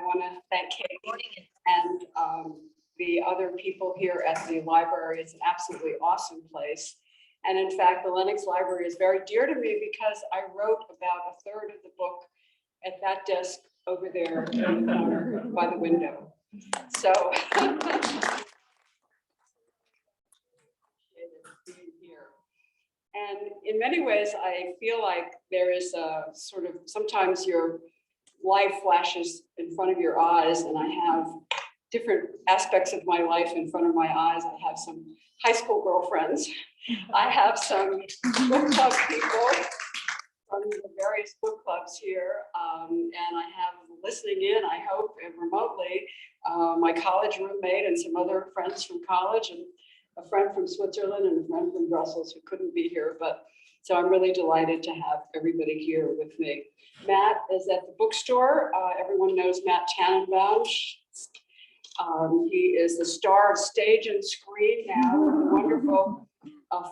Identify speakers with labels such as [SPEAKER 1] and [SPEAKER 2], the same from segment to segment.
[SPEAKER 1] want to thank Katie and the other people here at the library. It's an absolutely awesome place. And in fact, the Lenox Library is very dear to me because I wrote about a third of the book at that desk over there in the corner by the window. So being here. And in many ways, I feel like there is a sort of, sometimes your life flashes in front of your eyes, and I have different aspects of my life in front of my eyes. I have some high school girlfriends. I have some book club people from the various book clubs here. And I have listening in, I hope, and remotely, my college roommate and some other friends from college, and a friend from Switzerland and a friend from Brussels who couldn't be here. But so I'm really delighted to have everybody here with me. Matt is at the bookstore. Everyone knows Matt Tannenbaum. He is the star of Stage and Screen now, with a wonderful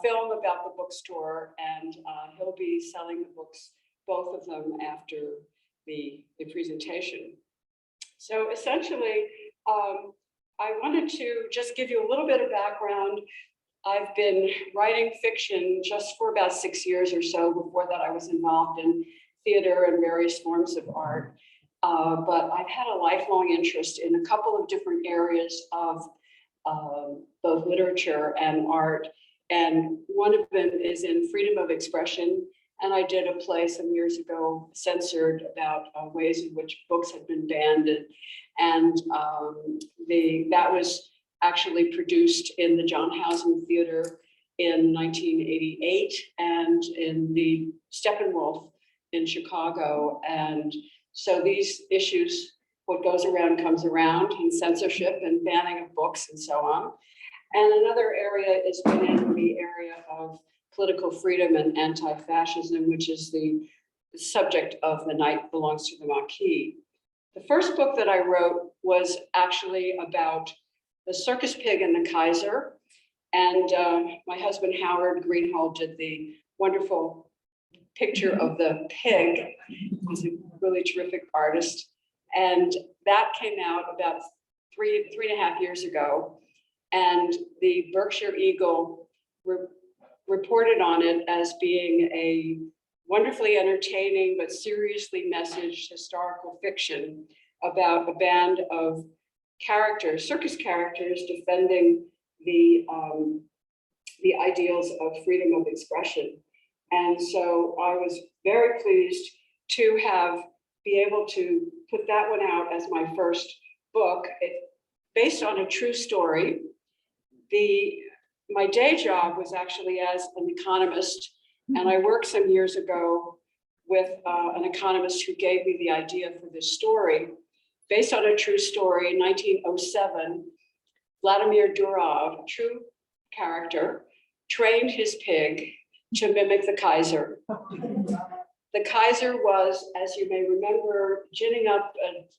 [SPEAKER 1] film about the bookstore, and he'll be selling the books, both of them, after the presentation. So essentially, I wanted to just give you a little bit of background. I've been writing fiction just for about 6 years or so. Before that, I was involved in theater and various forms of art. But I've had a lifelong interest in a couple of different areas of both literature and art. And one of them is in freedom of expression. And I did a play some years ago, censored, about ways in which books had been banned. And that was actually produced in the John Houseman Theater in 1988 and in the Steppenwolf in Chicago. And so these issues, what goes around comes around, and censorship and banning of books and so on. And another area is in the area of political freedom and anti-fascism, which is the subject of The Night Belongs to the Maquis. The first book that I wrote was actually about the circus pig and the Kaiser. And my husband, Howard Greenhalgh, did the wonderful picture of the pig. He's a really terrific artist. And that came out about three and a half years ago. And the Berkshire Eagle reported on it as being a wonderfully entertaining but seriously messaged historical fiction about a band of characters, circus characters, defending the ideals of freedom of expression. And so I was very pleased to be able to put that one out as my first book. Based on a true story. My day job was actually as an economist, and I worked some years ago with an economist who gave me the idea for this story. Based on a true story, in 1907, Vladimir Durov, a true character, trained his pig to mimic the Kaiser. The Kaiser was, as you may remember, ginning up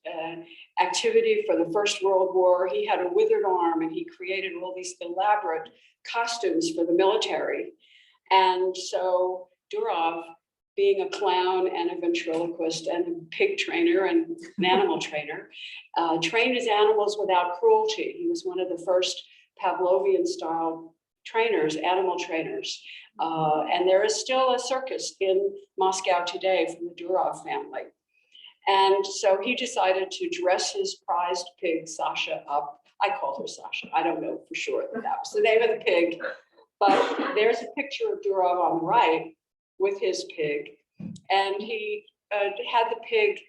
[SPEAKER 1] an activity for the First World War. He had a withered arm, and he created all these elaborate costumes for the military. And so Durov, being a clown and a ventriloquist and a pig trainer and an animal trainer, trained his animals without cruelty. He was one of the first Pavlovian-style trainers, animal trainers. And there is still a circus in Moscow today from the Durov family. And so he decided to dress his prized pig, Sasha, up. I call her Sasha. I don't know for sure that was the name of the pig. But there's a picture of Durov on the right with his pig. And he had the pig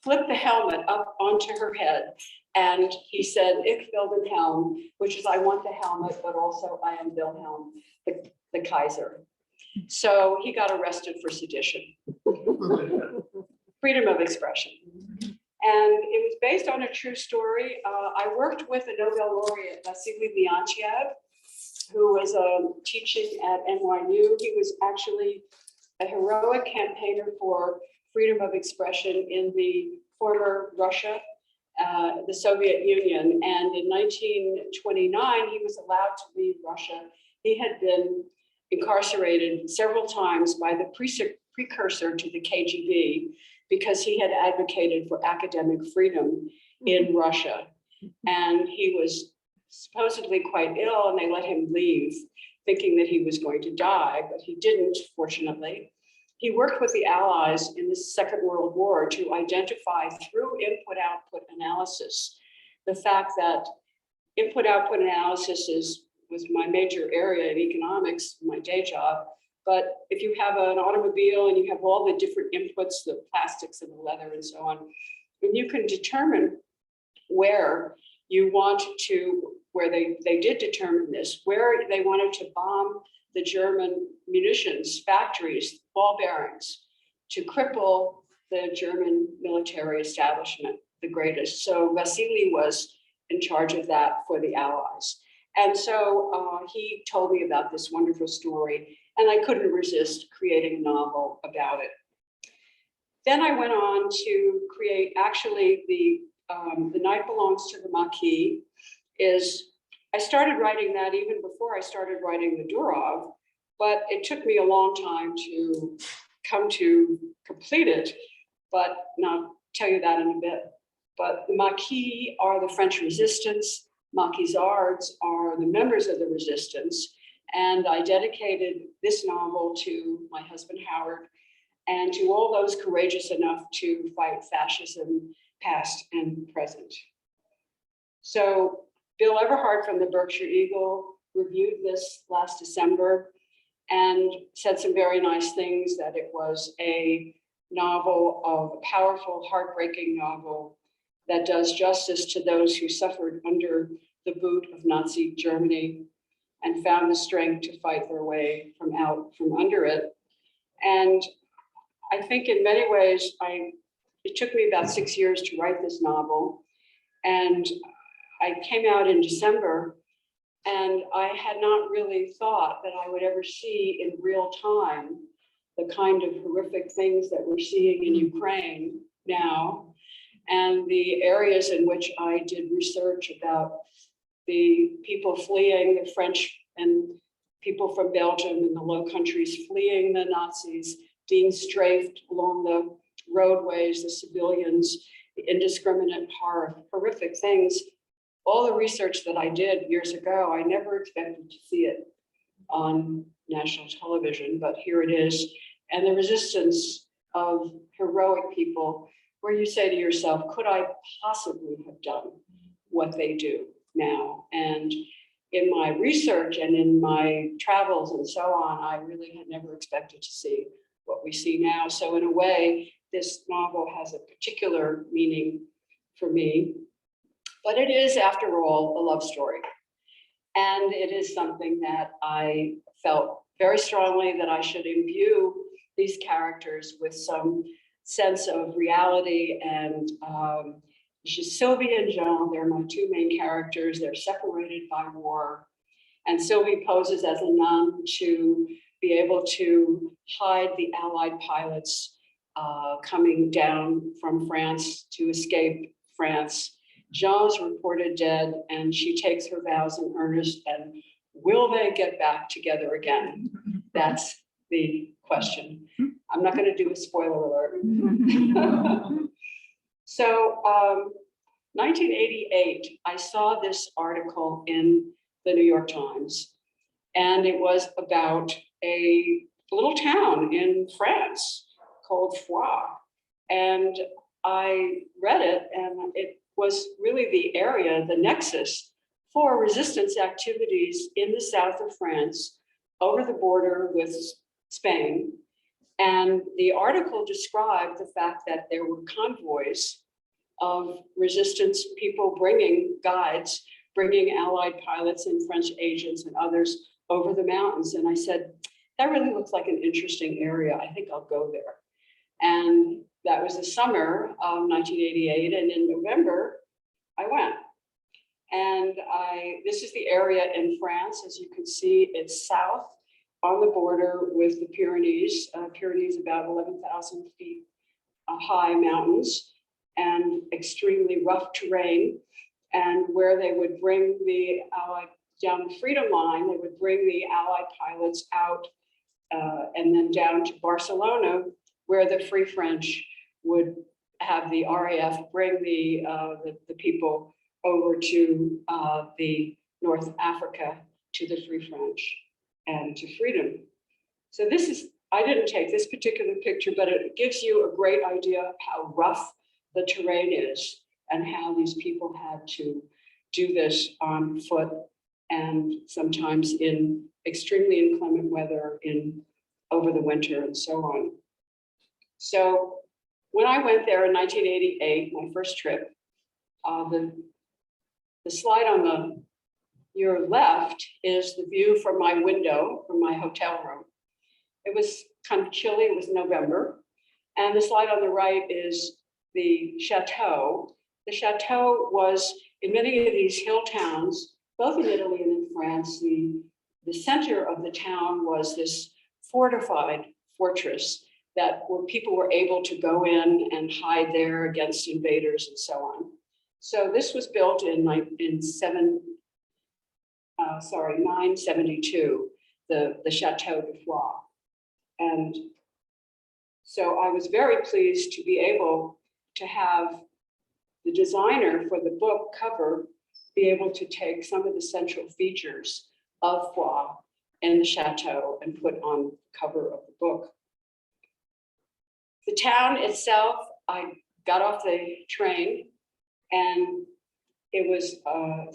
[SPEAKER 1] flip the helmet up onto her head. And he said, "Ich will den Helm," which is I want the helmet, but also I am Wilhelm, the Kaiser. So he got arrested for sedition. Freedom of expression. And it was based on a true story. I worked with a Nobel laureate, Vasily Leontiev, who was teaching at NYU. He was actually a heroic campaigner for freedom of expression in the former Russia, the Soviet Union. And in 1929, he was allowed to leave Russia. He had been incarcerated several times by the precursor to the KGB, because he had advocated for academic freedom in Russia. And he was supposedly quite ill, and they let him leave, thinking that he was going to die, but he didn't, fortunately. He worked with the Allies in the Second World War to identify through input-output analysis the fact that input-output analysis was my major area in economics, my day job. But if you have an automobile and you have all the different inputs, the plastics and the leather and so on, and you can determine where you want to, where they did determine this, where they wanted to bomb the German munitions factories, ball bearings, to cripple the German military establishment, the greatest. So Vasily was in charge of that for the Allies. And so he told me about this wonderful story, and I couldn't resist creating a novel about it. Then I went on to create, actually, The Night Belongs to the Maquis I started writing that even before I started writing the Durov, but it took me a long time to come to complete it, and I'll tell you that in a bit. But the Maquis are the French resistance, Maquisards are the members of the resistance, and I dedicated this novel to my husband, Howard, and to all those courageous enough to fight fascism, past and present. So Bill Everhart from the Berkshire Eagle reviewed this last December and said some very nice things, that it was a novel, a powerful, heartbreaking novel that does justice to those who suffered under the boot of Nazi Germany and found the strength to fight their way from under it. And I think in many ways, it took me about 6 years to write this novel. And I came out in December, and I had not really thought that I would ever see in real time the kind of horrific things that we're seeing in Ukraine now, and the areas in which I did research about the people fleeing, the French and people from Belgium and the Low Countries fleeing the Nazis, being strafed along the roadways, the civilians, the indiscriminate, horrific things. All the research that I did years ago, I never expected to see it on national television, but here it is. And the resistance of heroic people, where you say to yourself, could I possibly have done what they do now? And in my research and in my travels and so on, I really had never expected to see what we see now. So in a way, this novel has a particular meaning for me, but it is, after all, a love story. And it is something that I felt very strongly that I should imbue these characters with some sense of reality. And Sylvie and Jean, they're my two main characters. They're separated by war. And Sylvie poses as a nun to be able to hide the Allied pilots coming down from France to escape France. Jean's reported dead, and she takes her vows in earnest, and will they get back together again? That's the question. I'm not going to do a spoiler alert. So 1988, I saw this article in the New York Times, and it was about a little town in France called Foix. And I read it, and it was really the area, the nexus for resistance activities in the south of France, over the border with Spain. And the article described the fact that there were convoys of resistance people bringing guides, bringing Allied pilots and French agents and others over the mountains. And I said, that really looks like an interesting area. I think I'll go there. And that was the summer of 1988. And in November, I went. And this is the area in France. As you can see, it's south on the border with the Pyrenees. Pyrenees, about 11,000 feet high mountains and extremely rough terrain. And where they would bring the Allied, down the Freedom Line, they would bring the Allied pilots out and then down to Barcelona, where the Free French would have the RAF bring the people over to the North Africa, to the Free French and to freedom. So this is, I didn't take this particular picture, but it gives you a great idea of how rough the terrain is and how these people had to do this on foot and sometimes in extremely inclement weather over the winter and so on. So when I went there in 1988, my first trip, the slide on your left is the view from my window, from my hotel room. It was kind of chilly, it was November. And the slide on the right is the chateau. The chateau was in many of these hill towns, both in Italy and in France, the center of the town was this fortified fortress where people were able to go in and hide there against invaders and so on. So this was built in 972, the Chateau de Foix. And so I was very pleased to be able to have the designer for the book cover be able to take some of the central features of Foix and the chateau and put on the cover of the book. The town itself, I got off the train and it was a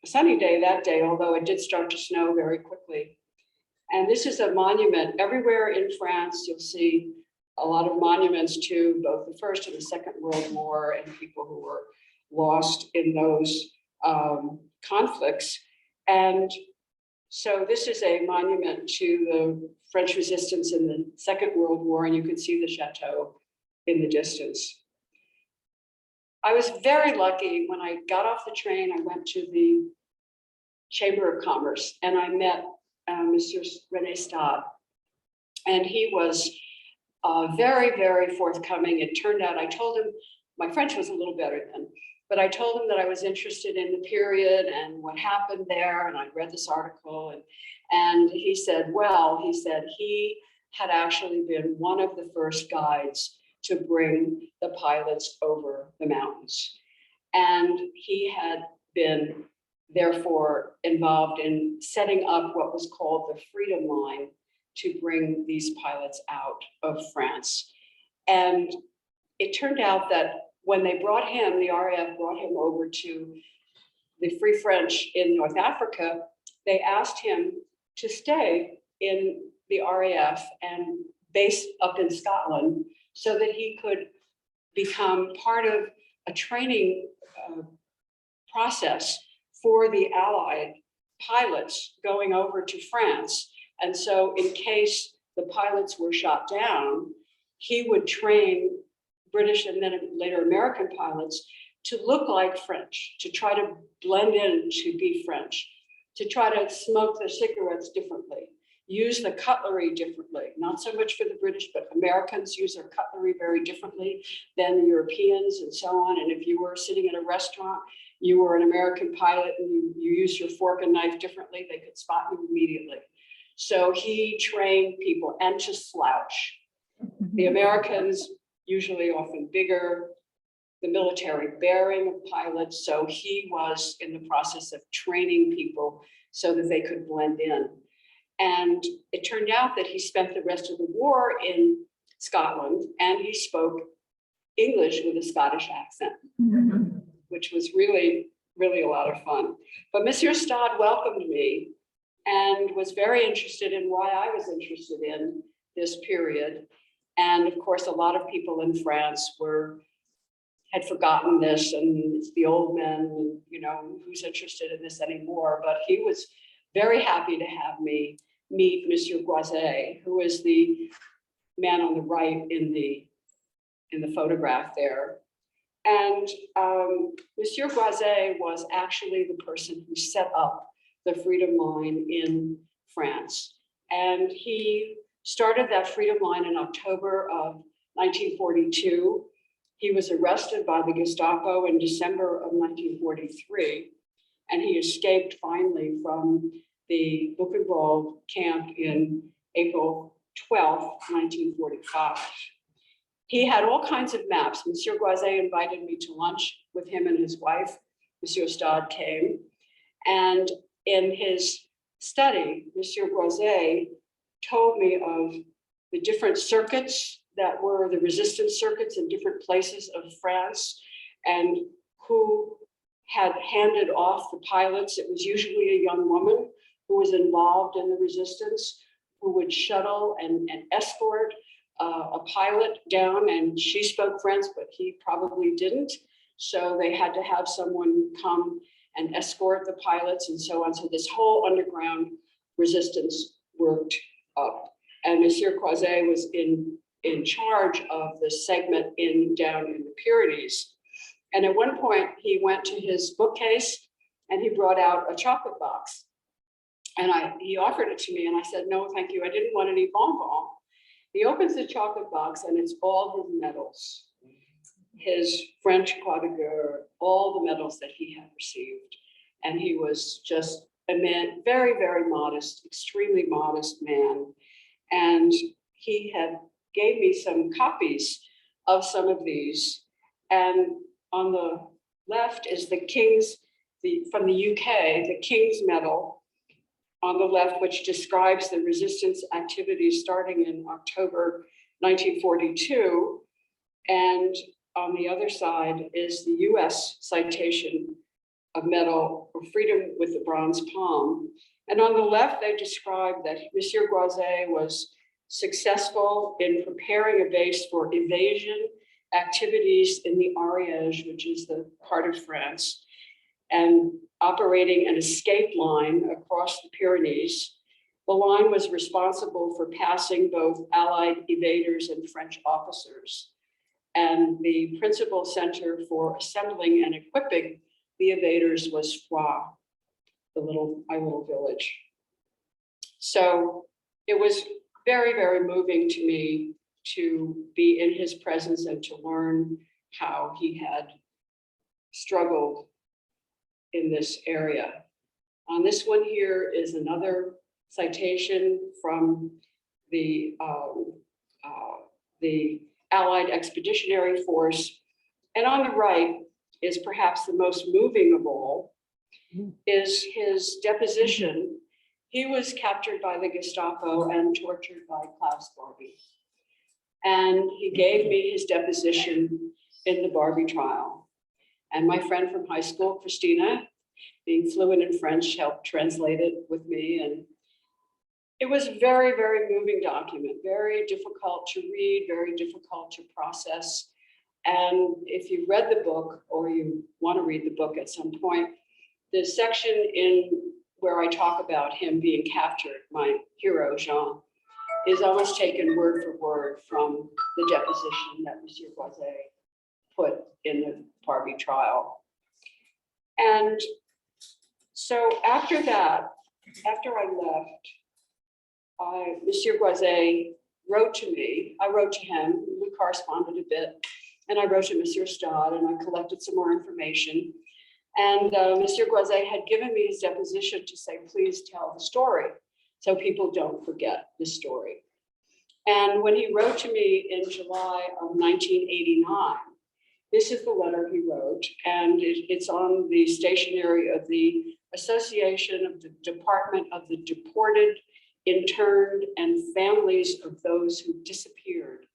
[SPEAKER 1] sunny day that day, although it did start to snow very quickly. And this is a monument. Everywhere in France, you'll see a lot of monuments to both the First and the Second World War and people who were lost in those conflicts. And so this is a monument to the French resistance in the Second World War, and you can see the chateau in the distance. I was very lucky when I got off the train, I went to the Chamber of Commerce and I met Monsieur René Stade. And he was very, very forthcoming. It turned out, I told him, my French was a little better then, but I told him that I was interested in the period and what happened there. And I read this article and he said, well, he said he had actually been one of the first guides to bring the pilots over the mountains. And he had been therefore involved in setting up what was called the Freedom Line to bring these pilots out of France. And it turned out that when they brought him, the RAF brought him over to the Free French in North Africa, they asked him to stay in the RAF and base up in Scotland so that he could become part of a training process for the Allied pilots going over to France. And so in case the pilots were shot down, he would train British and then later American pilots to look like French, to try to blend in to be French, to try to smoke their cigarettes differently, use the cutlery differently, not so much for the British, but Americans use their cutlery very differently than the Europeans and so on. And if you were sitting in a restaurant, you were an American pilot and you used your fork and knife differently, they could spot you immediately. So he trained people and to slouch. The Americans, usually often bigger, the military bearing of pilots. So he was in the process of training people so that they could blend in. And it turned out that he spent the rest of the war in Scotland and he spoke English with a Scottish accent, which was really, really a lot of fun. But Monsieur Stade welcomed me and was very interested in why I was interested in this period. And of course, a lot of people in France had forgotten this, and it's the old men, you know, who's interested in this anymore. But he was very happy to have me meet Monsieur Guazet, who is the man on the right in the photograph there. And Monsieur Guazet was actually the person who set up the Freedom Line in France. And he started that Freedom Line in October of 1942. He was arrested by the Gestapo in December of 1943, and he escaped finally from the Buchenwald camp in April 12th, 1945. He had all kinds of maps. Monsieur Guazet invited me to lunch with him and his wife. Monsieur Stade came. And in his study, Monsieur Guazet told me of the different circuits that were the resistance circuits in different places of France, and who had handed off the pilots. It was usually a young woman who was involved in the resistance, who would shuttle and escort a pilot down, and she spoke French, but he probably didn't. So they had to have someone come and escort the pilots and so on. So this whole underground resistance worked up. And Monsieur Croiset was in charge of the segment down in the Pyrenees. And at one point he went to his bookcase and he brought out a chocolate box. And he offered it to me and I said, no, thank you. I didn't want any bonbon. He opens the chocolate box and it's all his medals, his French Croix de Guerre, all the medals that he had received. And he was just a man, very, very modest, extremely modest man. And he had gave me some copies of some of these. And on the left is the King's, from the UK, the King's Medal on the left, which describes the resistance activities starting in October 1942. And on the other side is the US citation of Medal for Freedom with the Bronze Palm. And on the left, they describe that Monsieur Guazet was successful in preparing a base for evasion activities in the Ariège, which is the part of France, and operating an escape line across the Pyrenees. The line was responsible for passing both Allied evaders and French officers. And the principal center for assembling and equipping the evaders was Foix, my little village. So it was very, very moving to me to be in his presence and to learn how he had struggled in this area. On this one here is another citation from the Allied Expeditionary Force. And on the right is perhaps the most moving of all, is his deposition. He was captured by the Gestapo and tortured by Klaus Barbie. And he gave me his deposition in the Barbie trial. And my friend from high school, Christina, being fluent in French, helped translate it with me. And it was a very, very moving document, very difficult to read, very difficult to process. And if you read the book, or you want to read the book at some point, the section in where I talk about him being captured, my hero, Jean, is almost taken word for word from the deposition that Monsieur Guazet put in the Barbie trial. And so after that, after I left, Monsieur Guazet wrote to me. I wrote to him, we corresponded a bit, and I wrote to Monsieur Stade and I collected some more information. And Monsieur Guazet had given me his deposition to say, please tell the story so people don't forget the story. And when he wrote to me in July of 1989, this is the letter he wrote, and it's on the stationery of the Association of the Department of the Deported, Interned, and Families of Those Who Disappeared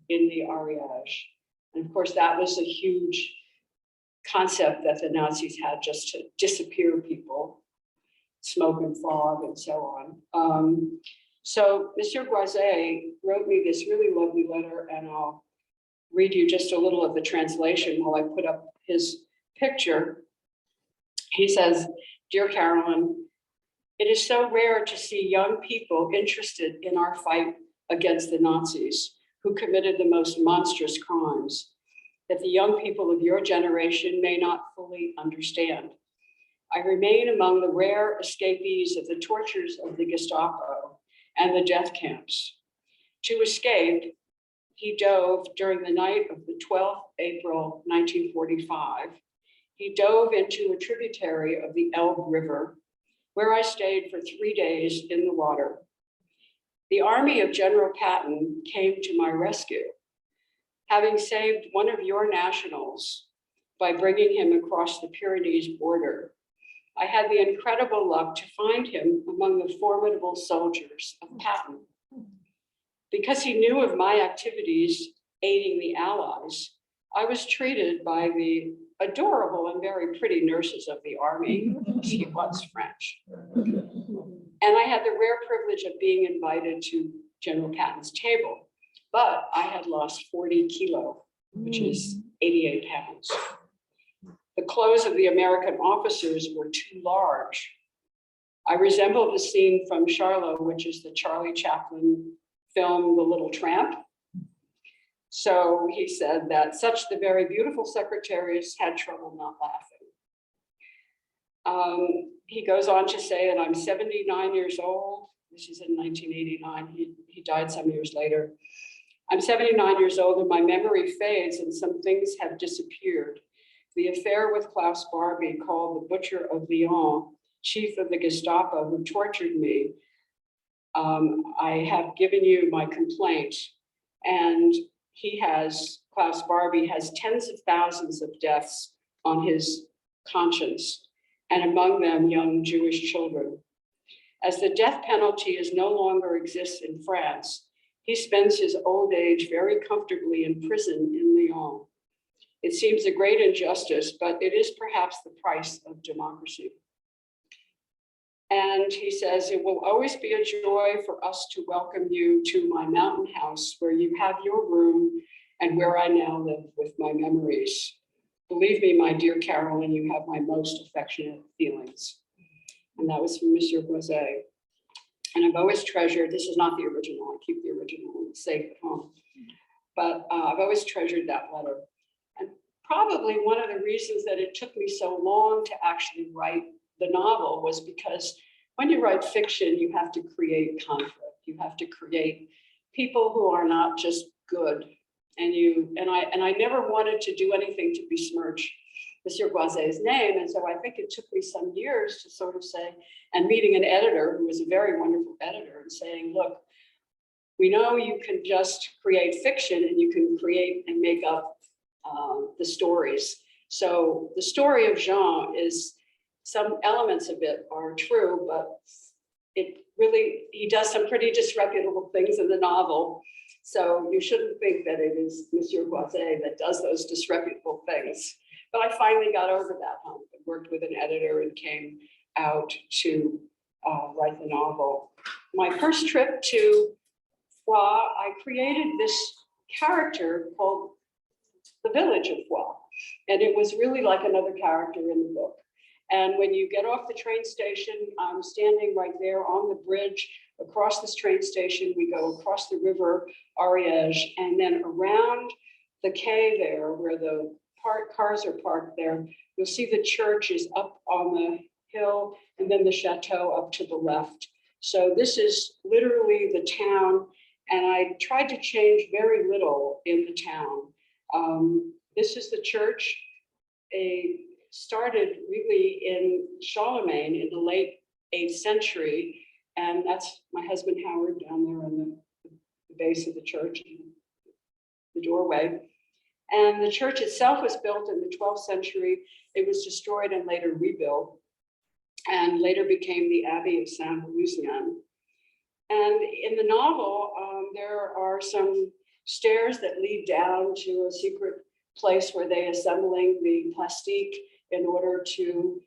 [SPEAKER 1] in the Ariège. And of course, that was a huge concept that the Nazis had, just to disappear people, smoke and fog and so on. So Monsieur Guazet wrote me this really lovely letter, and I'll read you just a little of the translation while I put up his picture. He says, "Dear Carolyn, it is so rare to see young people interested in our fight against the Nazis, who committed the most monstrous crimes, that the young people of your generation may not fully understand. I remain among the rare escapees of the tortures of the Gestapo and the death camps. To escape, he dove during the night of the 12th April, 1945. He dove into a tributary of the Elbe River, where I stayed for 3 days in the water. The army of General Patton came to my rescue. having saved one of your nationals by bringing him across the Pyrenees border, I had the incredible luck to find him among the formidable soldiers of Patton. Because he knew of my activities aiding the Allies, I was treated by the adorable and very pretty nurses of the army. She was French. And I had the rare privilege of being invited to General Patton's table, but I had lost 40 kilo, which is 88 pounds. The clothes of the American officers were too large. I resembled the scene from Charlot, which is the Charlie Chaplin film, The Little Tramp. So he said that such the very beautiful secretaries had trouble not laughing. He goes on to say that I'm 79 years old. This is in 1989. He died some years later. I'm 79 years old and my memory fades and some things have disappeared. The affair with Klaus Barbie, called the Butcher of Lyon, chief of the Gestapo who tortured me. I have given you my complaint, and Klaus Barbie has tens of thousands of deaths on his conscience, and among them young Jewish children. As the death penalty no longer exists in France, he spends his old age very comfortably in prison in Lyon. It seems a great injustice, but it is perhaps the price of democracy. And he says, it will always be a joy for us to welcome you to my mountain house where you have your room and where I now live with my memories. Believe me, my dear Carolyn, you have my most affectionate feelings. And that was from Monsieur Boiset. And I've always treasured, this is not the original, I keep the original safe at home, but I've always treasured that letter. And probably one of the reasons that it took me so long to actually write the novel was because when you write fiction, you have to create conflict. You have to create people who are not just good. And I never wanted to do anything to besmirch Monsieur Boiset's name. And so I think it took me some years to sort of say, and meeting an editor who was a very wonderful editor and saying, look, we know you can just create fiction and you can create and make up the stories. So the story of Jean is, some elements of it are true, but he does some pretty disreputable things in the novel. So you shouldn't think that it is Monsieur Boiset that does those disreputable things. But I finally got over that hump and worked with an editor and came out to write the novel. My first trip to Foix, I created this character called the village of Foix. And it was really like another character in the book. And when you get off the train station, I'm standing right there on the bridge. Across this train station, we go across the river Ariège, and then around the quay there, where the cars are parked there, you'll see the church is up on the hill, and then the chateau up to the left. So this is literally the town, and I tried to change very little in the town. This is the church. Started really in Charlemagne in the late 8th century. And that's my husband, Howard, down there on the base of the church, the doorway. And the church itself was built in the 12th century. It was destroyed and later rebuilt, and later became the Abbey of Saint-Lucien. And in the novel, there are some stairs that lead down to a secret place where they're assembling the plastique in order to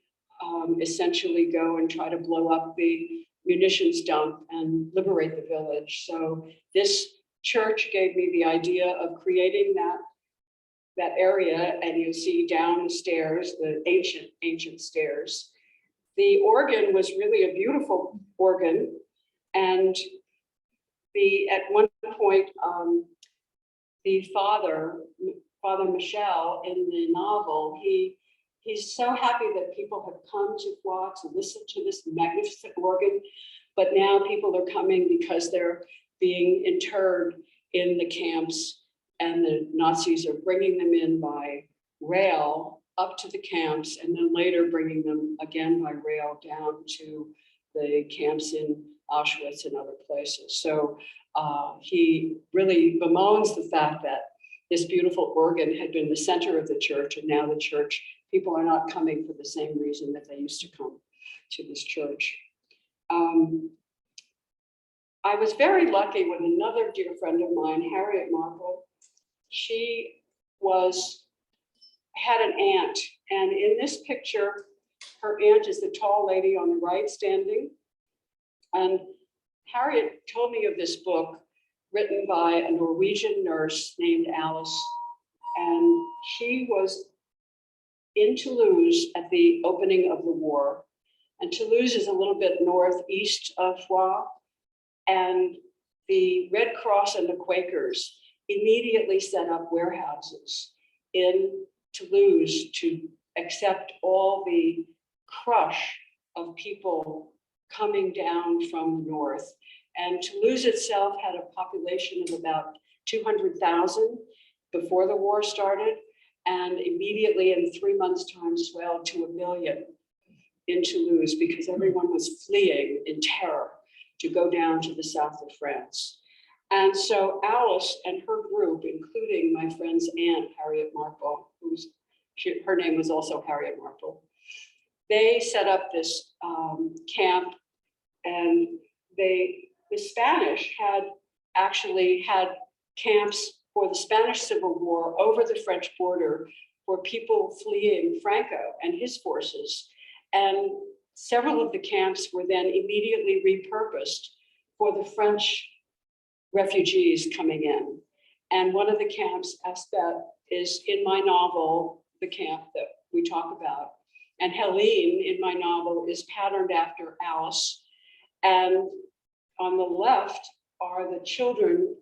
[SPEAKER 1] essentially go and try to blow up the munitions dump and liberate the village. So this church gave me the idea of creating that area, and you see down the stairs, the ancient stairs. The organ was really a beautiful organ, and at one point, the Father Michel in the novel, he's so happy that people have come to Foix to listen to this magnificent organ, but now people are coming because they're being interred in the camps, and the Nazis are bringing them in by rail up to the camps, and then later bringing them again by rail down to the camps in Auschwitz and other places. So he really bemoans the fact that this beautiful organ had been the center of the church, and now the church, people are not coming for the same reason that they used to come to this church. I was very lucky with another dear friend of mine, Harriet Marple. She had an aunt, and in this picture, her aunt is the tall lady on the right standing. And Harriet told me of this book written by a Norwegian nurse named Alice. And she was in Toulouse at the opening of the war. And Toulouse is a little bit northeast of Foix. And the Red Cross and the Quakers immediately set up warehouses in Toulouse to accept all the crush of people coming down from the north. And Toulouse itself had a population of about 200,000 before the war started, and immediately in 3 months' time swelled to 1 million in Toulouse because everyone was fleeing in terror to go down to the south of France. And so Alice and her group, including my friend's aunt, Harriet Marple, her name was also Harriet Marple, they set up this camp, and the Spanish had actually had camps for the Spanish Civil War over the French border for people fleeing Franco and his forces. And several of the camps were then immediately repurposed for the French refugees coming in. And one of the camps, Aspet, is in my novel, the camp that we talk about. And Helene in my novel is patterned after Alice. And on the left are the children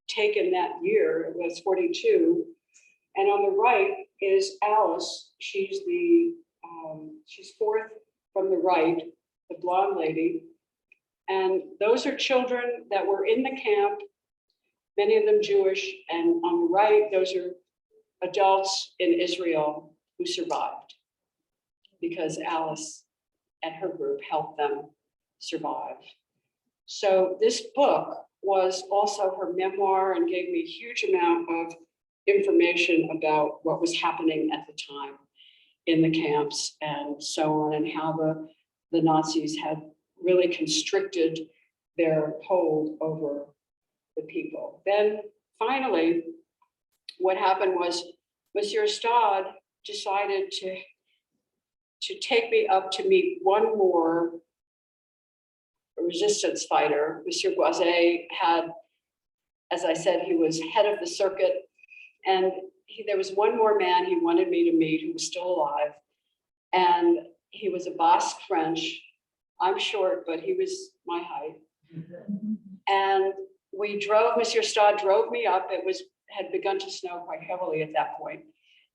[SPEAKER 1] taken that year, it was 42. And on the right is Alice. She's fourth from the right, the blonde lady. And those are children that were in the camp, many of them Jewish. And on the right, those are adults in Israel who survived because Alice and her group helped them survive. So this book was also her memoir and gave me a huge amount of information about what was happening at the time in the camps and so on, and how the Nazis had really constricted their hold over the people. Then finally, what happened was Monsieur Stade decided to take me up to meet one more resistance fighter. Monsieur Boiset had, as I said, he was head of the circuit, and there was one more man he wanted me to meet who was still alive, and he was a Basque French. I'm short, but he was my height. And we drove, Monsieur Stade drove me up. It had begun to snow quite heavily at that point.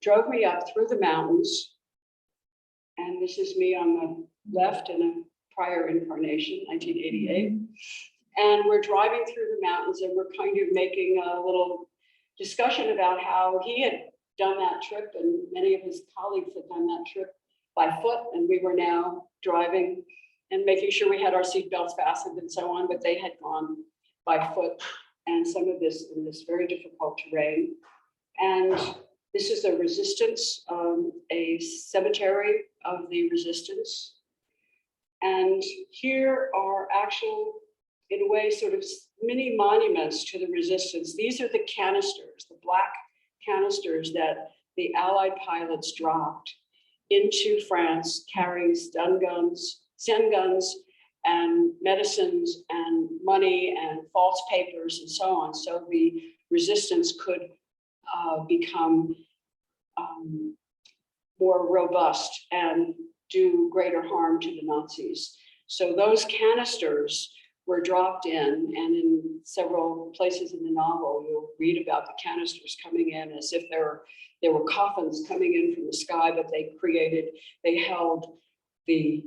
[SPEAKER 1] Drove me up through the mountains. And this is me on the left in a prior incarnation, 1988. And we're driving through the mountains, and we're kind of making a little discussion about how he had done that trip, and many of his colleagues had done that trip by foot, and we were now driving and making sure we had our seatbelts fastened and so on, but they had gone by foot, and some of this in this very difficult terrain. And this is a resistance, a cemetery of the resistance. And here are actual, in a way, sort of mini monuments to the resistance. These are the canisters, the black canisters that the Allied pilots dropped into France, carrying stun guns, and medicines and money and false papers and so on. So the resistance could become more robust and do greater harm to the Nazis. So those canisters were dropped in, and in several places in the novel, you'll read about the canisters coming in as if there were coffins coming in from the sky, but they held the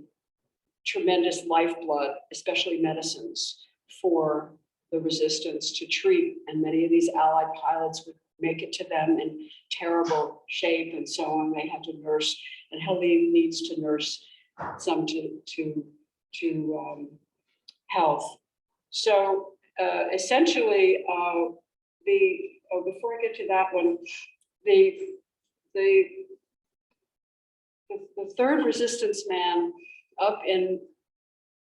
[SPEAKER 1] tremendous lifeblood, especially medicines, for the resistance to treat. And many of these Allied pilots would make it to them in terrible shape and so on. They had to nurse, and Helene needs to nurse some to health. So essentially, the before I get to that one, the third resistance man up in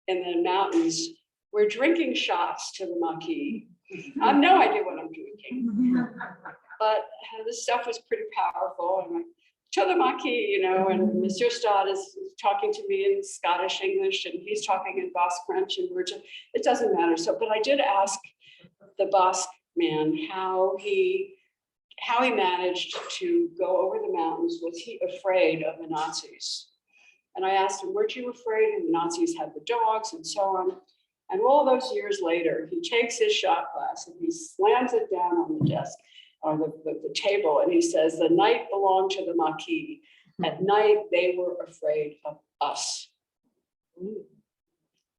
[SPEAKER 1] the mountains, we're drinking shots to the Maquis. I have no idea what I'm drinking, but this stuff was pretty powerful. I'm like, to the Maquis, you know, and Monsieur Stott is talking to me in Scottish English, and he's talking in Basque French, and it doesn't matter. So, but I did ask the Basque man how he managed to go over the mountains. Was he afraid of the Nazis? And I asked him, weren't you afraid? And the Nazis had the dogs and so on. And all those years later, he takes his shot glass and he slams it down on the desk, on the table, and he says, the night belonged to the Maquis. At night, they were afraid of us.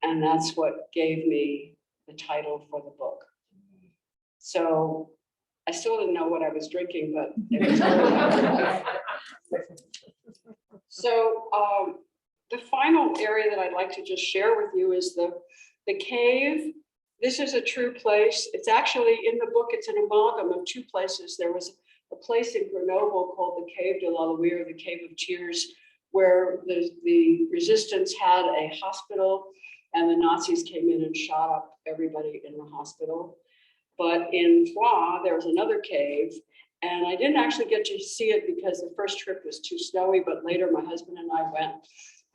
[SPEAKER 1] And that's what gave me the title for the book. So I still didn't know what I was drinking, but it was so the final area that I'd like to just share with you is the cave. This is a true place. It's actually in the book, it's an amalgam of two places. There was a place in Grenoble called the Cave de la Loire, the Cave of Tears, where the resistance had a hospital and the Nazis came in and shot up everybody in the hospital. But in Troyes, there was another cave, and I didn't actually get to see it because the first trip was too snowy, but later my husband and I went.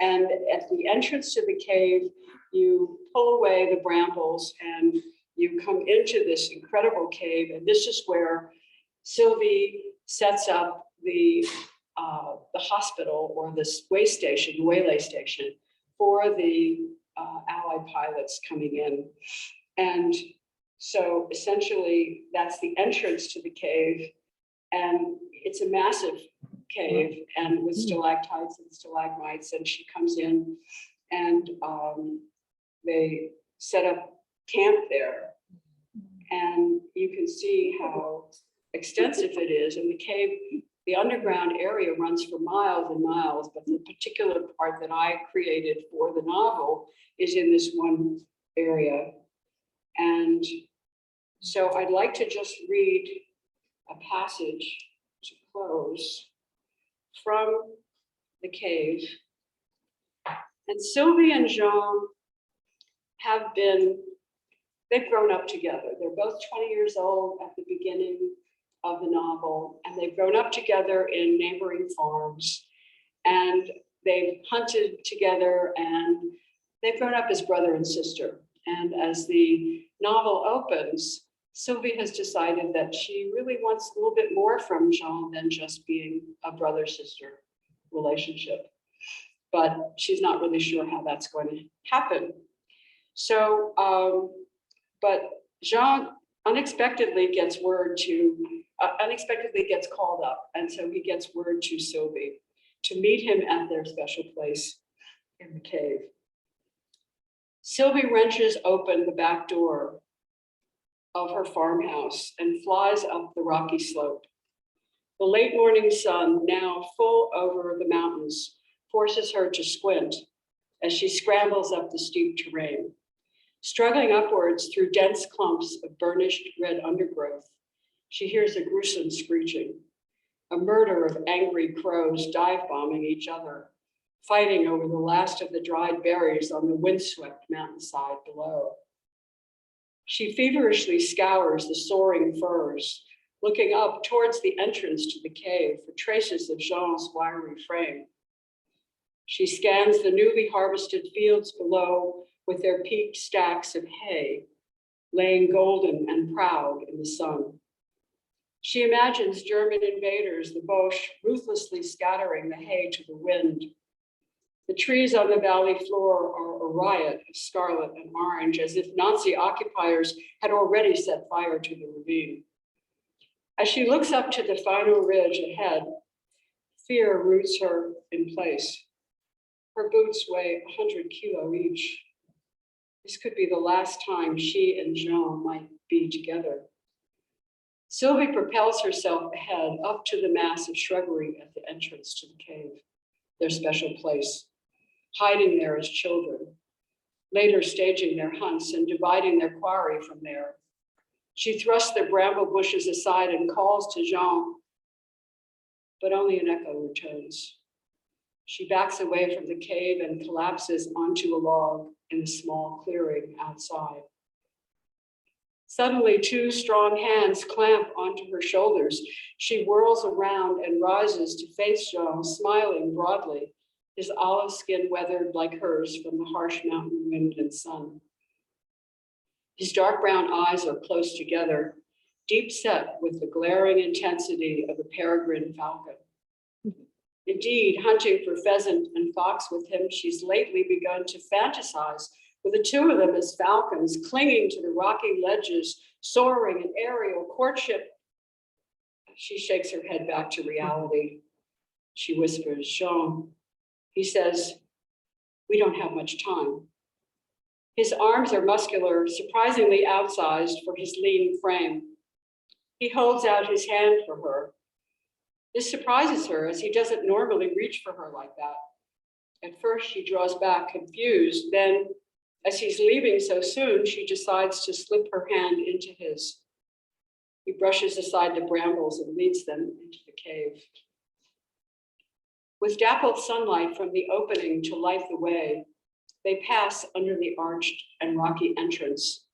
[SPEAKER 1] And at the entrance to the cave, you pull away the brambles and you come into this incredible cave. And this is where Sylvie sets up the hospital, or this way station, the waylay station, for the Allied pilots coming in. And so essentially that's the entrance to the cave, and it's a massive cave and with stalactites and stalagmites, and she comes in and they set up camp there, and you can see how extensive it is. And the cave, the underground area runs for miles and miles, but the particular part that I created for the novel is in this one area. And so I'd like to just read a passage to close from the cave. And Sylvie and Jean they've grown up together. They're both 20 years old at the beginning of the novel, and they've grown up together in neighboring farms, and they've hunted together, and they've grown up as brother and sister. And as the novel opens, Sylvie has decided that she really wants a little bit more from Jean than just being a brother-sister relationship. But she's not really sure how that's going to happen. So, but Jean unexpectedly gets called up. And so he gets word to Sylvie to meet him at their special place in the cave. Sylvie wrenches open the back door of her farmhouse and flies up the rocky slope. The late morning sun, now full over the mountains, forces her to squint as she scrambles up the steep terrain. Struggling upwards through dense clumps of burnished red undergrowth, she hears a gruesome screeching, a murder of angry crows dive-bombing each other, fighting over the last of the dried berries on the windswept mountainside below. She feverishly scours the soaring firs, looking up towards the entrance to the cave for traces of Jean's wiry frame. She scans the newly harvested fields below with their peaked stacks of hay, laying golden and proud in the sun. She imagines German invaders, the Boche, ruthlessly scattering the hay to the wind. The trees on the valley floor are a riot of scarlet and orange, as if Nazi occupiers had already set fire to the ravine. As she looks up to the final ridge ahead, fear roots her in place. Her boots weigh 100 kilos each. This could be the last time she and Jean might be together. Sylvie propels herself ahead up to the mass of shrubbery at the entrance to the cave, their special place, hiding there as children, later staging their hunts and dividing their quarry from there. She thrusts the bramble bushes aside and calls to Jean, but only an echo returns. She backs away from the cave and collapses onto a log in a small clearing outside. Suddenly, two strong hands clamp onto her shoulders. She whirls around and rises to face Jean, smiling broadly, his olive skin weathered like hers from the harsh mountain wind and sun. His dark brown eyes are close together, deep set with the glaring intensity of a peregrine falcon. Indeed, hunting for pheasant and fox with him, she's lately begun to fantasize with the two of them as falcons, clinging to the rocky ledges, soaring in aerial courtship. She shakes her head back to reality. She whispers, Jean. He says, we don't have much time. His arms are muscular, surprisingly outsized for his lean frame. He holds out his hand for her. This surprises her as he doesn't normally reach for her like that. At first, she draws back, confused. Then, as he's leaving so soon, she decides to slip her hand into his. He brushes aside the brambles and leads them into the cave. With dappled sunlight from the opening to light the way, they pass under the arched and rocky entrance.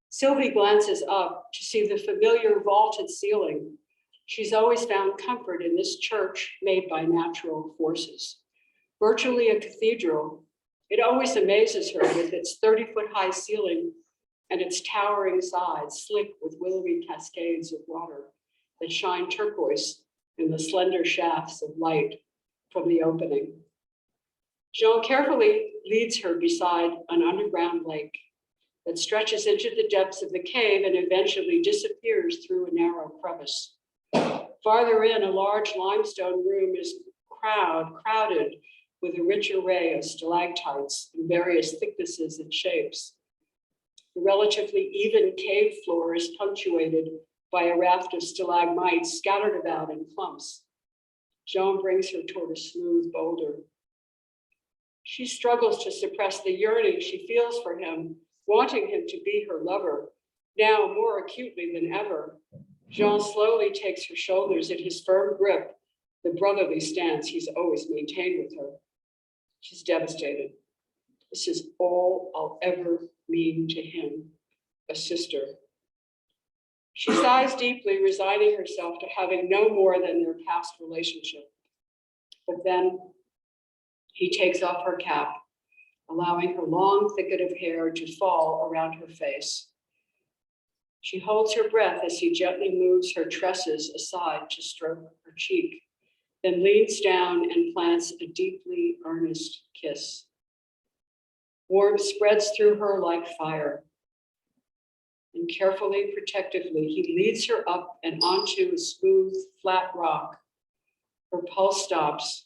[SPEAKER 1] Sylvie glances up to see the familiar vaulted ceiling. She's always found comfort in this church made by natural forces. Virtually a cathedral, it always amazes her with its 30-foot high ceiling and its towering sides, slick with willowy cascades of water that shine turquoise in the slender shafts of light from the opening. Jean carefully leads her beside an underground lake that stretches into the depths of the cave and eventually disappears through a narrow crevice. Farther in, a large limestone room is crowded with a rich array of stalactites in various thicknesses and shapes. The relatively even cave floor is punctuated by a raft of stalagmites scattered about in clumps. Jean brings her toward a smooth boulder. She struggles to suppress the yearning she feels for him, wanting him to be her lover, now more acutely than ever. Jean slowly takes her shoulders in his firm grip, the brotherly stance he's always maintained with her. She's devastated. This is all I'll ever mean to him, a sister. She sighs deeply, resigning herself to having no more than their past relationship. But then he takes off her cap, allowing her long thicket of hair to fall around her face. She holds her breath as he gently moves her tresses aside to stroke her cheek, then leans down and plants a deeply earnest kiss. Warmth spreads through her like fire. And carefully, protectively, he leads her up and onto a smooth, flat rock. Her pulse stops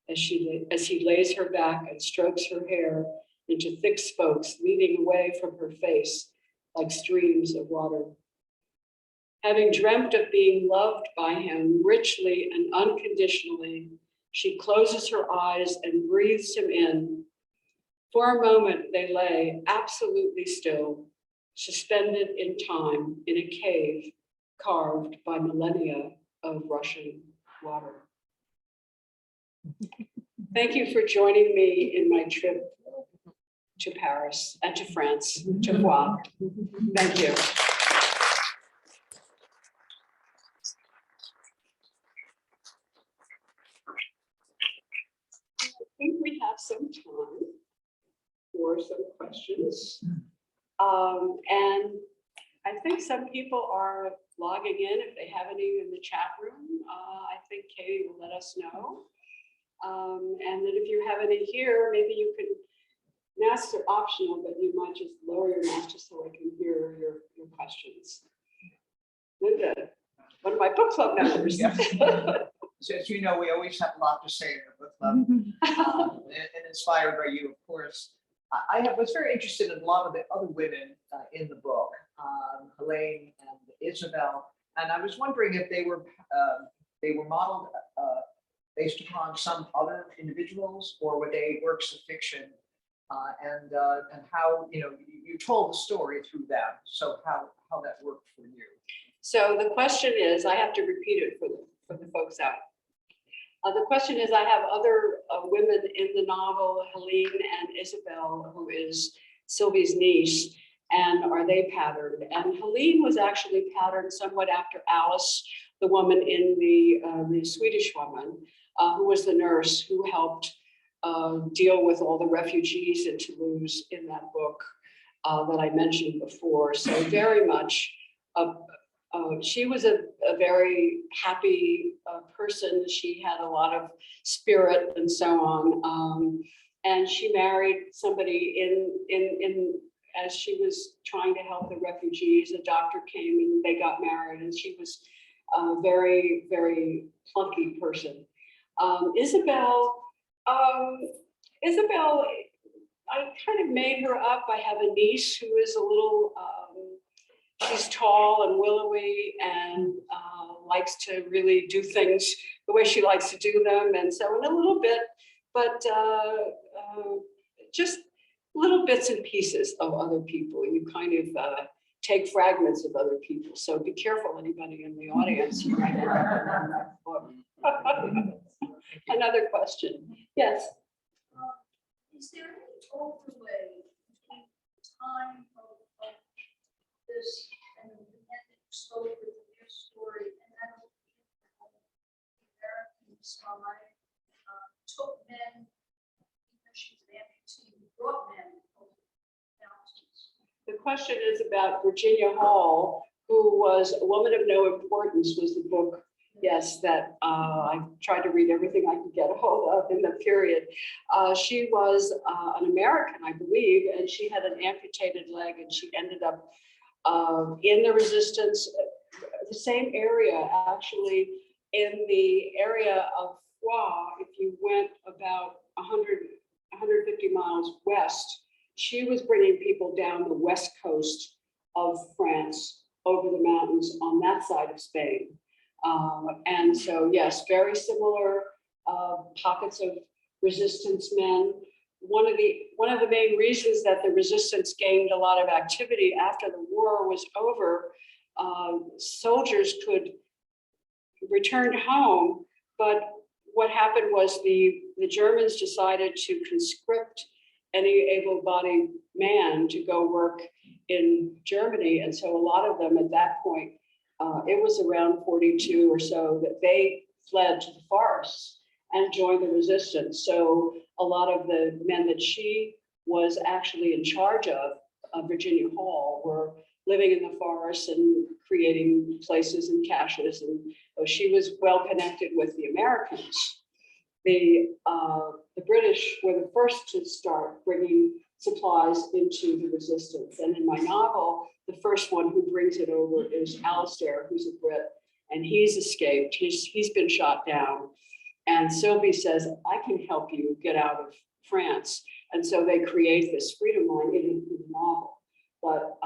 [SPEAKER 1] as he lays her back and strokes her hair into thick spokes, leading away from her face like streams of water. Having dreamt of being loved by him richly and unconditionally, she closes her eyes and breathes him in. For a moment, they lay absolutely still, suspended in time in a cave carved by millennia of rushing water. Thank you for joining me in my trip to Paris and to France, to Foix. Thank you. I think we have some time for some questions. And I think some people are logging in. If they have any in the chat room, I think Katie will let us know. And then if you have any here, maybe you can, masks are optional, but you might just lower your mask just so I can hear your questions. Linda, one of my book club members.
[SPEAKER 2] Yeah. So as you know, we always have a lot to say in the book club, and inspired by you, of course. Was very interested in a lot of the other women in the book, Helene and Isabel, and I was wondering if they were modeled based upon some other individuals, or were they works of fiction and how, you told the story through them. So how that worked for you.
[SPEAKER 1] So the question is, I have to repeat it for the folks out. The question is, I have other women in the novel, Helene and Isabel, who is Sylvie's niece, and are they patterned? And Helene was actually patterned somewhat after Alice, the woman in the Swedish woman, who was the nurse who helped deal with all the refugees in Toulouse in that book that I mentioned before. So very much, she was a very happy person. She had a lot of spirit and so on. And she married somebody in as she was trying to help the refugees. A doctor came and they got married, and she was a very, very plucky person. Isabel, I kind of made her up. I have a niece who is a little, she's tall and willowy and likes to really do things the way she likes to do them. And so in a little bit, but just little bits and pieces of other people. You kind of take fragments of other people. So be careful, anybody in the audience. You might end up in that book. Another question. Yes.
[SPEAKER 3] Is there any overlay between the time of this and the ending spoke with your story, and that the American spy took men, because she's an amputee, brought men over the mountains?
[SPEAKER 1] The question is about Virginia Hall, who was a woman of no importance, was the book. Yes, that I tried to read everything I could get a hold of in the period. She was an American, I believe, and she had an amputated leg, and she ended up in the resistance, the same area, actually, in the area of Foix. If you went about 150 miles west, she was bringing people down the west coast of France over the mountains on that side of Spain. And so, yes, very similar pockets of resistance men. One of the main reasons that the resistance gained a lot of activity after the war was over, soldiers could return home, but what happened was the Germans decided to conscript any able-bodied man to go work in Germany, and so a lot of them at that point, it was around 42 or so, that they fled to the forests and joined the resistance. So a lot of the men that she was actually in charge of, Virginia Hall, were living in the forests and creating places and caches. And she was well connected with the Americans. The British were the first to start bringing supplies into the resistance. And in my novel, the first one who brings it over is Alistair, who's a Brit, and he's escaped. He's been shot down. And Sylvie says, I can help you get out of France. And so they create this freedom line in the novel. But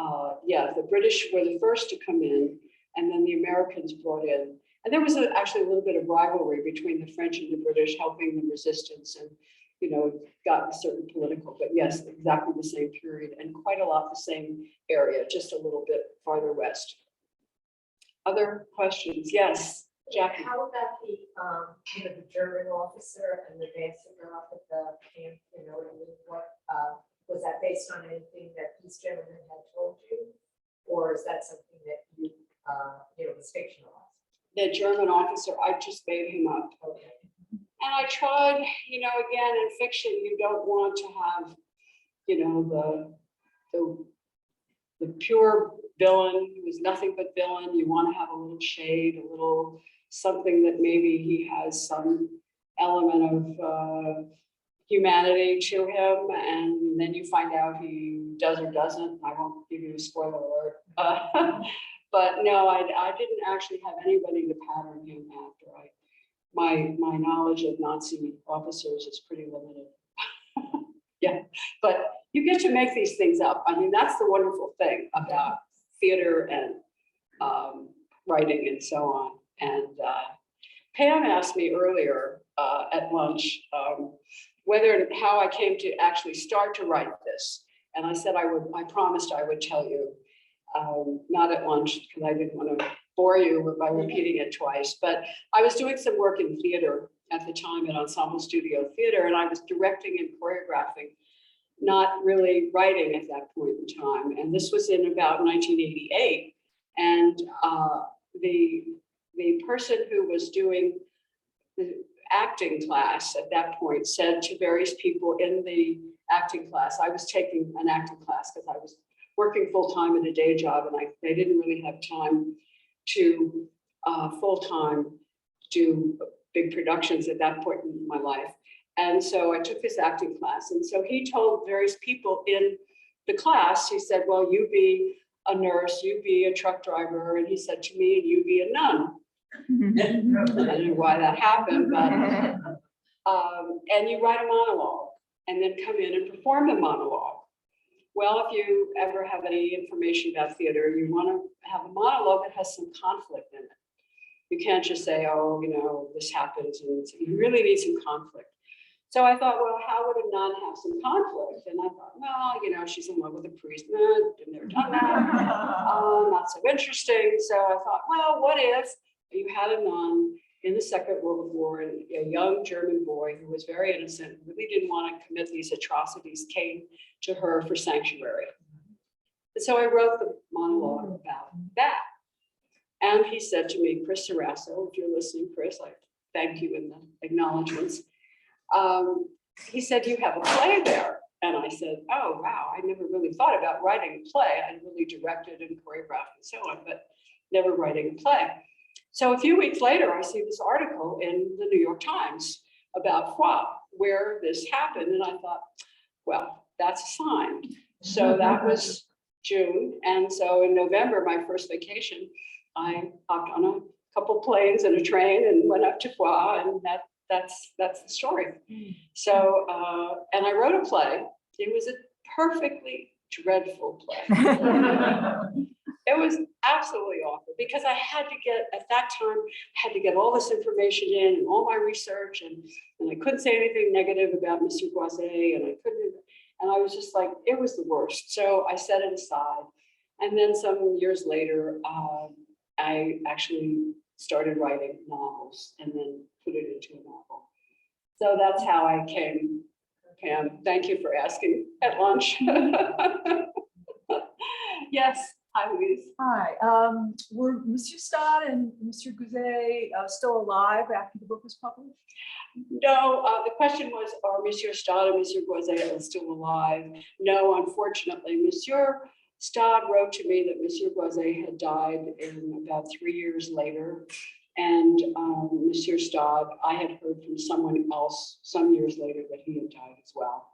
[SPEAKER 1] yeah, the British were the first to come in, and then the Americans brought in. And there was actually a little bit of rivalry between the French and the British helping the resistance, and got certain political, but yes, exactly the same period and quite a lot the same area, just a little bit farther west. Other questions? Yes, Jackie.
[SPEAKER 4] How about the German officer and the dancing girl at the camp? What was that based on anything that these gentlemen had told you, or is that something that you was fictionalized?
[SPEAKER 1] The German officer, I just made him up.
[SPEAKER 4] Okay.
[SPEAKER 1] And I tried, again, in fiction, you don't want to have, the pure villain who is nothing but villain. You want to have a little shade, a little something that maybe he has some element of humanity to him, and then you find out he does or doesn't. I won't give you a spoiler alert. But no, I didn't actually have anybody to pattern him after. My knowledge of Nazi officers is pretty limited. Yeah, but you get to make these things up. I mean, that's the wonderful thing about theater and writing and so on. And Pam asked me earlier at lunch, how I came to actually start to write this. And I said I promised I would tell you, not at lunch, because I didn't want to bore you by repeating it twice, but I was doing some work in theater at the time at Ensemble Studio Theater, and I was directing and choreographing, not really writing at that point in time. And this was in about 1988. And the person who was doing the acting class at that point said to various people in the acting class, I was taking an acting class because I was working full-time at a day job, and they didn't really have time to full-time do big productions at that point in my life. And so I took this acting class. And so he told various people in the class, he said, well, you be a nurse, you be a truck driver. And he said to me, and you be a nun. I don't know why that happened, but, and you write a monologue and then come in and perform the monologue. Well, if you ever have any information about theater, you want to have a monologue that has some conflict in it. You can't just say, oh, you know, this happens, and you really need some conflict. So I thought, well, how would a nun have some conflict? And I thought, well, you know, she's in love with a priest. No, I've never done that. Not so interesting. So I thought, well, what if you had a nun in the Second World War, and a young German boy who was very innocent, really didn't want to commit these atrocities, came to her for sanctuary. And so I wrote the monologue about that. And he said to me, Chris Sarasso, if you're listening, Chris, I thank you in the acknowledgements. He said, you have a play there. And I said, oh, wow, I never really thought about writing a play. I really directed and choreographed and so on, but never writing a play. So a few weeks later, I see this article in the New York Times about WWII, where this happened. And I thought, well, that's a sign. So that was June. And so in November, my first vacation, I hopped on a couple planes and a train and went up to WWII, and that's the story. So, and I wrote a play. It was a perfectly dreadful play. It was absolutely awful because I had to get, at that time, had to get all this information in and all my research, and I couldn't say anything negative about Monsieur Boiset, and I was just like, it was the worst. So I set it aside. And then some years later, I actually started writing novels and then put it into a novel. So that's how I came. Pam, thank you for asking at lunch. Yes, hi, Louise.
[SPEAKER 5] Hi, were Monsieur Stade and Monsieur Gouzet still alive after the book was published?
[SPEAKER 1] No, the question was, are Monsieur Stade and Monsieur Gouzet still alive? No, unfortunately. Monsieur Stade wrote to me that Monsieur Gouzet had died in about 3 years later. And Monsieur Stade, I had heard from someone else some years later that he had died as well.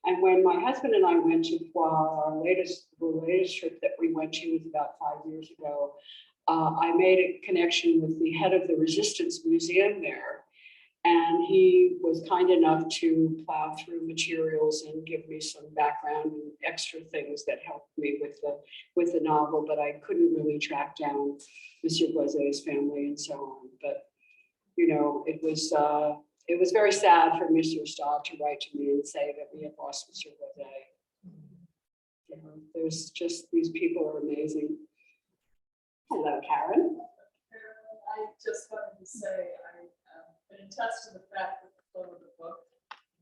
[SPEAKER 1] And when my husband and I went to WWII, the latest trip that we went to was about 5 years ago, I made a connection with the head of the Resistance Museum there. And he was kind enough to plow through materials and give me some background and extra things that helped me with the novel, but I couldn't really track down Monsieur Boiset's family and so on. But, you know, it was very sad for Monsieur Stade to write to me and say that we had lost Monsieur Boiset. You know, there's just, these people are amazing. Hello, Karen.
[SPEAKER 6] I just wanted to say I can attest to the fact that the flow of the book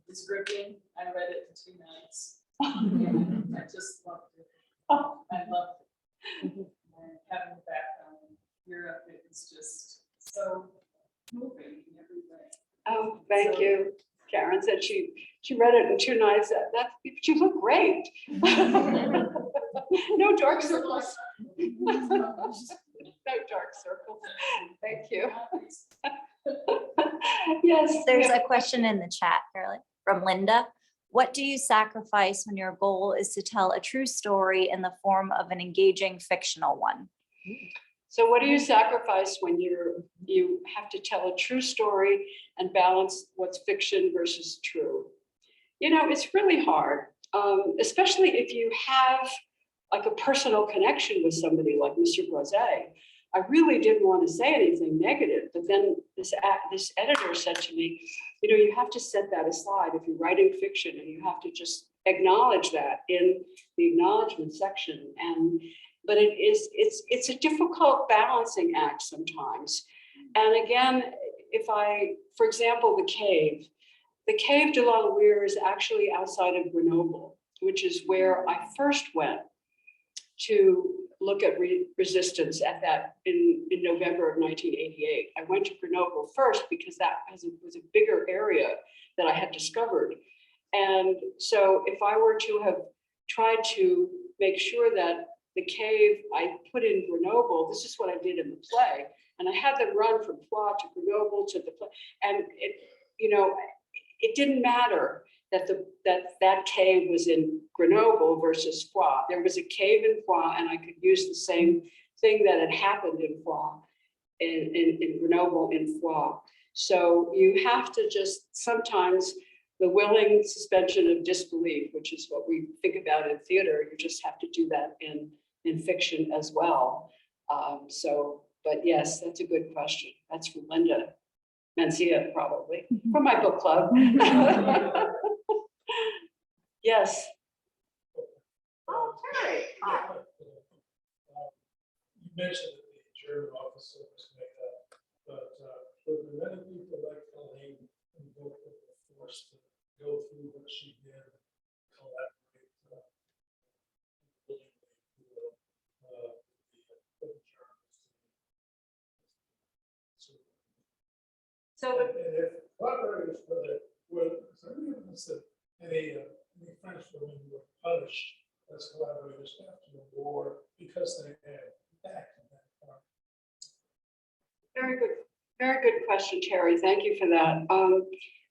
[SPEAKER 6] is gripping. I read it in 2 nights. And I just loved it. I loved it. And having the background in Europe, it was just so moving in every way.
[SPEAKER 1] Oh, thank you. Karen said she read it in 2 nights. You look great. No dark circles. No dark circles. Thank you. Yes.
[SPEAKER 7] There's a question in the chat, Carolyn, from Linda. What do you sacrifice when your goal is to tell a true story in the form of an engaging fictional one?
[SPEAKER 1] So what do you sacrifice when you have to tell a true story and balance what's fiction versus true? You know, it's really hard, especially if you have like a personal connection with somebody like Monsieur Boiset. I really didn't want to say anything negative, but then this editor said to me, you have to set that aside if you're writing fiction, and you have to just acknowledge that in the acknowledgement section. But it's a difficult balancing act sometimes. And again, for example, the cave de la Loire is actually outside of Grenoble, which is where I first went to look at resistance in November of 1988. I went to Grenoble first because that was a bigger area that I had discovered. And so if I were to have tried to make sure that the cave I put in Grenoble, this is what I did in the play. And I had them run from Foix to Grenoble to the play. And it didn't matter that cave was in Grenoble versus Foix. There was a cave in Foix, and I could use the same thing that had happened in Foix, in Grenoble, in Foix. So you have to just sometimes the willing suspension of disbelief, which is what we think about in theater. You just have to do that in fiction as well. But yes, that's a good question. That's from Linda Mencia, probably, from my book club. Yes.
[SPEAKER 5] Oh, Terry. Hi.
[SPEAKER 8] You mentioned that the German officer was made up, but were there many people like Colleen in the book that were forced to go through what she did, collaborate with the Germans?
[SPEAKER 5] So
[SPEAKER 8] And if collaborators were there, was there any evidence that any French women were punished as collaborators after the war because they had backed in that part?
[SPEAKER 1] Very good question, Terry. Thank you for that.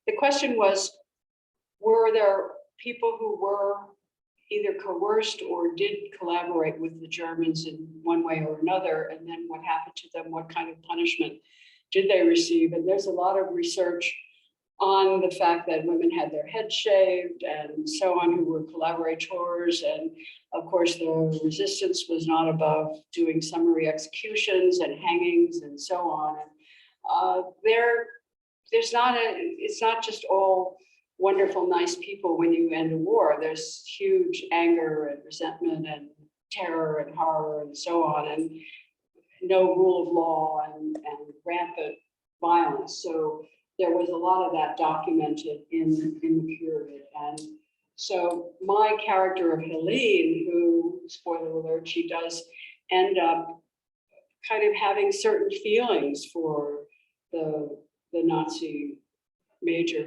[SPEAKER 1] The question was, were there people who were either coerced or did collaborate with the Germans in one way or another? And then what happened to them? What kind of punishment did they receive? And there's a lot of research on the fact that women had their heads shaved and so on, who were collaborators. And of course, the resistance was not above doing summary executions and hangings and so on. And it's not just all wonderful, nice people when you end a war. There's huge anger and resentment and terror and horror and so on, and no rule of law and rampant violence. So there was a lot of that documented in the period. And so my character of Helene, who, spoiler alert, she does end up kind of having certain feelings for the Nazi major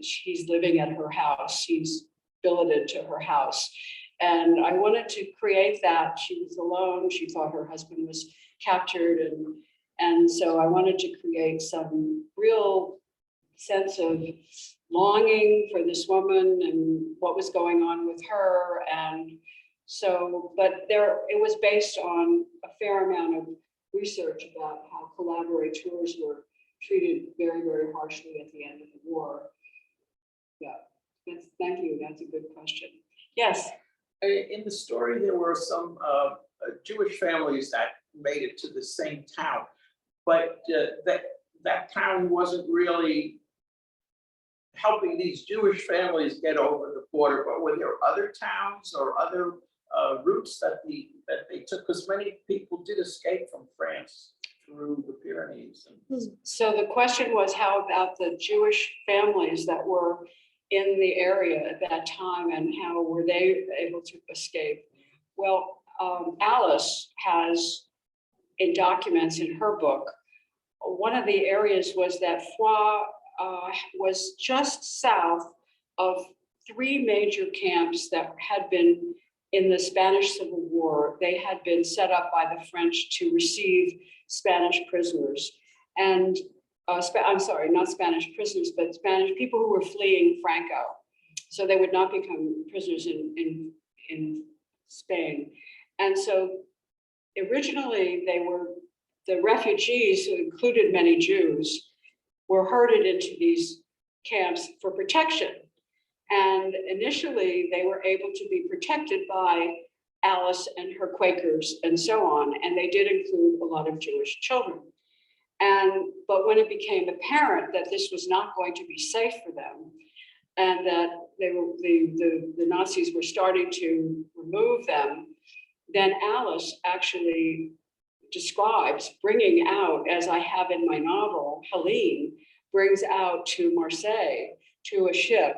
[SPEAKER 1] he's living at her house. He's billeted to her house. And I wanted to create that. She was alone. She thought her husband was captured. And so I wanted to create some real sense of longing for this woman and what was going on with her. And so, but it was based on a fair amount of research about how collaborators were treated very, very harshly at the end of the war. Yeah, thank you. That's a good question. Yes.
[SPEAKER 9] In the story, there were some Jewish families that made it to the same town, but that town wasn't really helping these Jewish families get over the border. But were there other towns or other routes that they took? Because many people did escape from France through the Pyrenees.
[SPEAKER 1] So the question was, how about the Jewish families that were in the area at that time, and how were they able to escape? Well, Alice has, in documents in her book, one of the areas was that Foix was just south of 3 major camps that had been in the Spanish Civil War. They had been set up by the French to receive Spanish prisoners. And I'm sorry, not Spanish prisoners, but Spanish people who were fleeing Franco. So they would not become prisoners in Spain. And so originally the refugees, who included many Jews, were herded into these camps for protection. And initially they were able to be protected by Alice and her Quakers and so on. And they did include a lot of Jewish children. But when it became apparent that this was not going to be safe for them, and that the Nazis were starting to remove them, then Alice actually describes bringing out, as I have in my novel, Helene brings out to Marseille to a ship.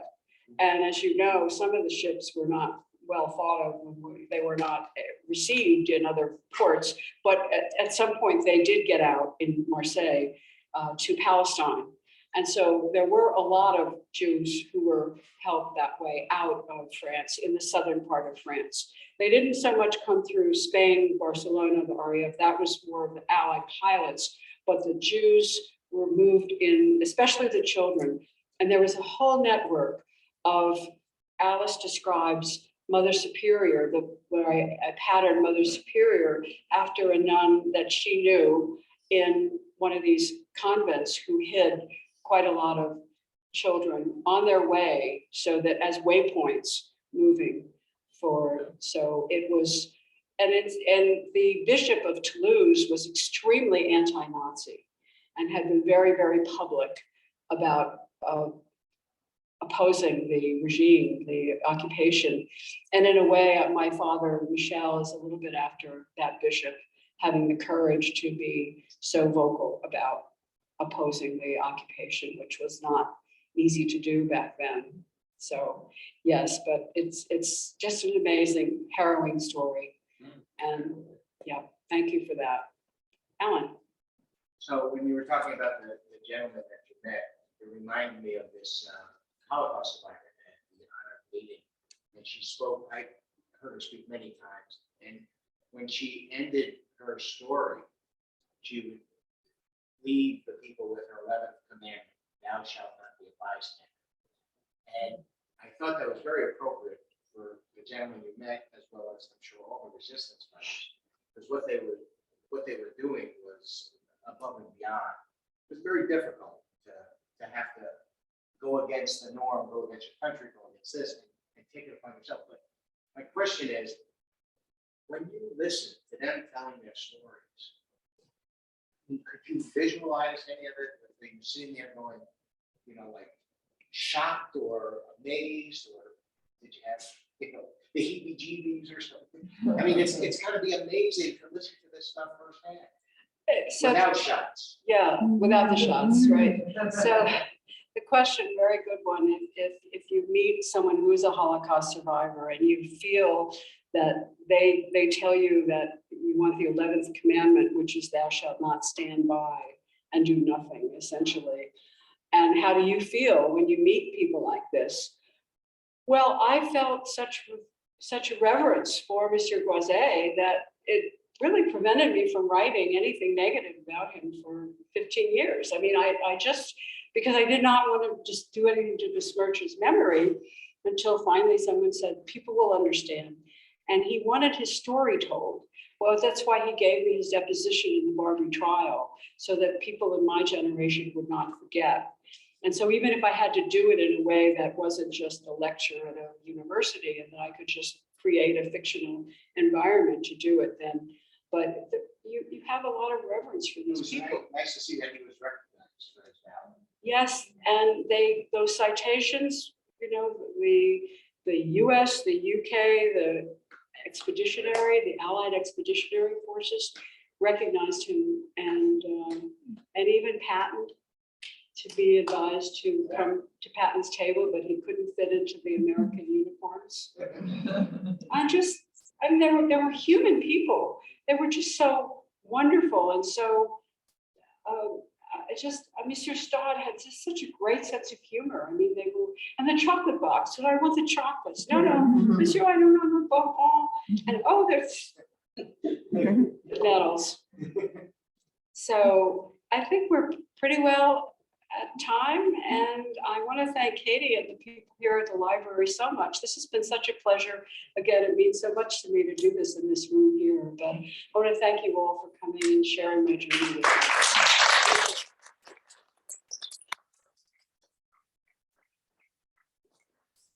[SPEAKER 1] And as you know, some of the ships were not well thought of. They were not received in other ports, but at some point they did get out in Marseille to Palestine. And so there were a lot of Jews who were helped that way out of France, in the southern part of France. They didn't so much come through Spain, Barcelona, the RAF, that was more of the Allied pilots, but the Jews were moved in, especially the children. And there was a whole network of, Alice describes Mother Superior, where I patterned Mother Superior after a nun that she knew in one of these convents who hid quite a lot of children on their way, so that as waypoints moving forward. So it was, and the Bishop of Toulouse was extremely anti-Nazi and had been very, very public about opposing the regime, the occupation. And in a way, my father, Michel, is a little bit after that bishop, having the courage to be so vocal about opposing the occupation, which was not easy to do back then. So yes, but it's just an amazing, harrowing story. And yeah, thank you for that. Alan.
[SPEAKER 10] So when you were talking about the gentleman that you met, it reminded me of this Holocaust survivor at the honor meeting. And she spoke, I heard her speak many times. And when she ended her story, she would leave the people with her 11th commandment, thou shalt not be a bystander. And I thought that was very appropriate for the gentleman you met, as well as I'm sure all the resistance fighters, because what they were doing was above and beyond. It was very difficult to have to go against the norm, go against your country, go against this, and take it upon yourself. But my question is, when you listen to them telling their stories, could you visualize any of it? Were you sitting there going, like shocked or amazed, or did you have, the heebie-jeebies or something? I mean, it's got to be amazing to listen to this stuff firsthand.
[SPEAKER 1] So,
[SPEAKER 10] Without shots.
[SPEAKER 1] yeah, without the shots, right? So the question, very good one. If you meet someone who is a Holocaust survivor and you feel that they tell you that you want the 11th commandment, which is thou shalt not stand by and do nothing, essentially. And how do you feel when you meet people like this? Well, I felt such a reverence for Monsieur Guazet that it really prevented me from writing anything negative about him for 15 years. I mean, I just, because I did not want to just do anything to besmirch his memory, until finally someone said, people will understand. And he wanted his story told. Well, that's why he gave me his deposition in the Barbie trial, so that people in my generation would not forget. And so even if I had to do it in a way that wasn't just a lecture at a university, and that I could just create a fictional environment to do it, then, but you have a lot of reverence for these people.
[SPEAKER 10] Nice to see that he was recognized for his value.
[SPEAKER 1] Yes, and those citations, the US, the UK, the Allied Expeditionary Forces recognized him, and even Patton, to be advised to come to Patton's table, but he couldn't fit into the American uniforms. I mean, there were human people. They were just so wonderful, and so Monsieur Stodd had just such a great sense of humor. I mean, they were, and the chocolate box. And I want the chocolates. No, Monsieur, I don't know the bonbon. And oh, there's the medals. So I think we're pretty well at time, and I want to thank Katie and the people here at the library so much. This has been such a pleasure. Again, it means so much to me to do this in this room here, but I want to thank you all for coming and sharing my journey with me.